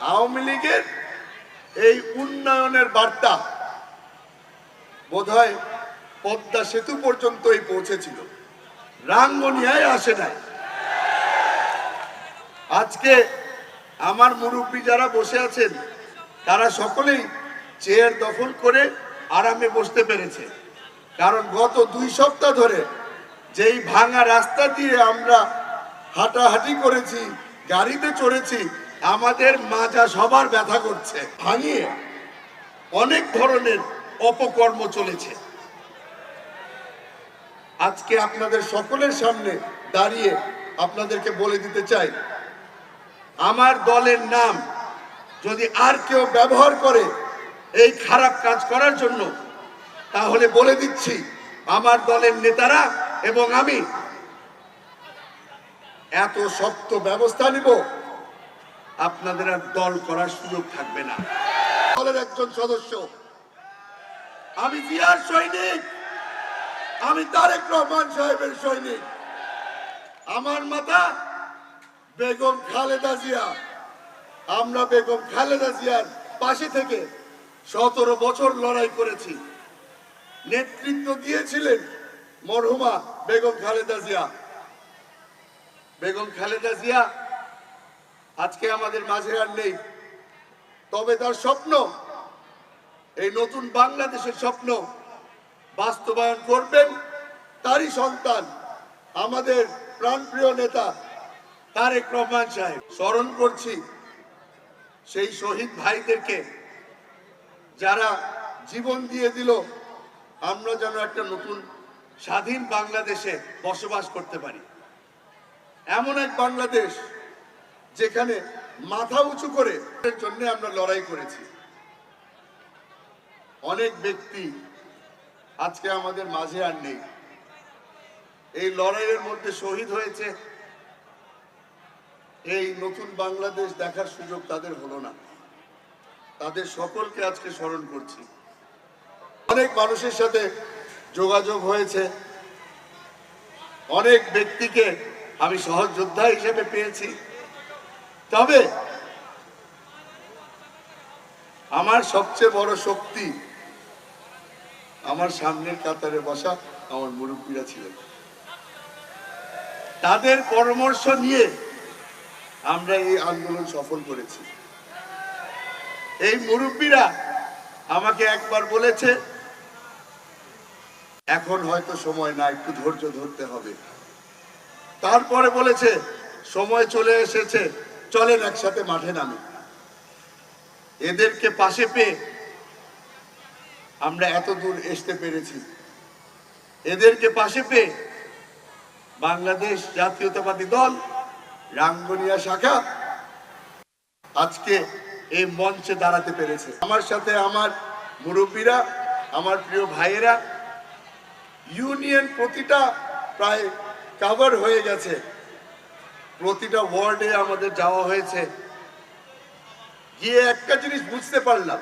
আওয়ামী লীগের এই উন্নয়নের বার্তা বোধহয় পদ্মা সেতু পর্যন্তই পৌঁছেছিল, রাঙ্গুনিয়ায় আসে নাই। আজকে আমার মুরব্বী যারা বসে আছেন তারা সকলেই চেয়ার দখল করে আরামে বসতে পেরেছে, কারণ গত 2 সপ্তাহ ধরে যেই ভাঙা রাস্তা দিয়ে আমরা হাঁটাহাঁটি করেছি, গাড়িতে চড়েছি, আমাদের মাজা সবার ব্যথা করছে। ভাঙিয়ে অনেক ধরনের অপকর্ম চলেছে। আজকে আপনাদের সকলের সামনে দাঁড়িয়ে আপনাদেরকে বলে দিতে চাই, আমার দলের নাম যদি আর কেউ ব্যবহার করে এই খারাপ কাজ করার জন্য, তাহলে বলে দিচ্ছি আমার দলের নেতারা এবং আমি এত শক্ত ব্যবস্থা নিব, আপনাদের আর দল করার সুযোগ থাকবে না। দলের একজন সদস্য, আমি জিয়ার সৈনিক, আমি তারেক রহমান সাহেবের সৈনিক। আমার মাতা বেগম খালেদা জিয়া, আমরা বেগম খালেদা জিয়ার পাশে থেকে 17 বছর লড়াই করেছি। নেতৃত্ব দিয়েছিলেন মরহুমা বেগম খালেদা জিয়া। বেগম খালেদা জিয়া আজকে আমাদের মাঝে আর নেই, তবে তার স্বপ্ন, এই নতুন বাংলাদেশের স্বপ্ন বাস্তবায়ন করবেন তারই সন্তান আমাদের প্রাণপ্রিয় নেতা তারেক রহমান সাহেব। স্মরণ করছি সেই শহীদ ভাইদেরকে যারা জীবন দিয়ে দিল আমরা যেন একটা নতুন স্বাধীন বাংলাদেশে বসবাস করতে পারি। এমন এক বাংলাদেশ যেখানে মাথা উঁচু করে এর জন্য আমরা লড়াই করেছি। অনেক ব্যক্তি আজকে আমাদের মাঝে আর নেই, এই লড়াইয়ের মধ্যে শহীদ হয়েছে। এই নতুন বাংলাদেশ দেখার সুযোগ তাদের হলো না, তাদের সকলকে আজকে স্মরণ করছি। অনেক মানুষের সাথে যোগাযোগ হয়েছে, অনেক ব্যক্তিকে আমি সহযোদ্ধা হিসেবে পেয়েছি। তবে আমার সবচেয়ে বড় শক্তি আমার সামনের কাতারে বসা আমার মুরব্বীরা ছিলেন। তাদের পরামর্শ নিয়ে আমরা এই আন্দোলন সফল করেছি। এই মুরব্বীরা আমাকে একবার বলেছে, এখন হয়তো সময় না, একটু ধৈর্য ধরতে হবে। তারপরে বলেছে সময় চলে এসেছে, চলেন একসাথে মাঠে নামি। এদেরকে পাশে পেয়ে আমরা এত দূর আসতে পেরেছি। এদেরকে পাশে পেয়ে বাংলাদেশ জাতীয়তাবাদী দল রাঙ্গুনিয়া শাখা আজকে এই মঞ্চে দাঁড়াতে পেরেছে। আমার সাথে আমার মুরব্বীরা, আমার প্রিয় ভাইয়েরা, ইউনিয়ন প্রতিটা প্রায় কভার হয়ে গেছে, প্রতিটা ওয়ার্ডে আমাদের যাওয়া হয়েছে। গিয়ে একটা জিনিস বুঝতে পারলাম,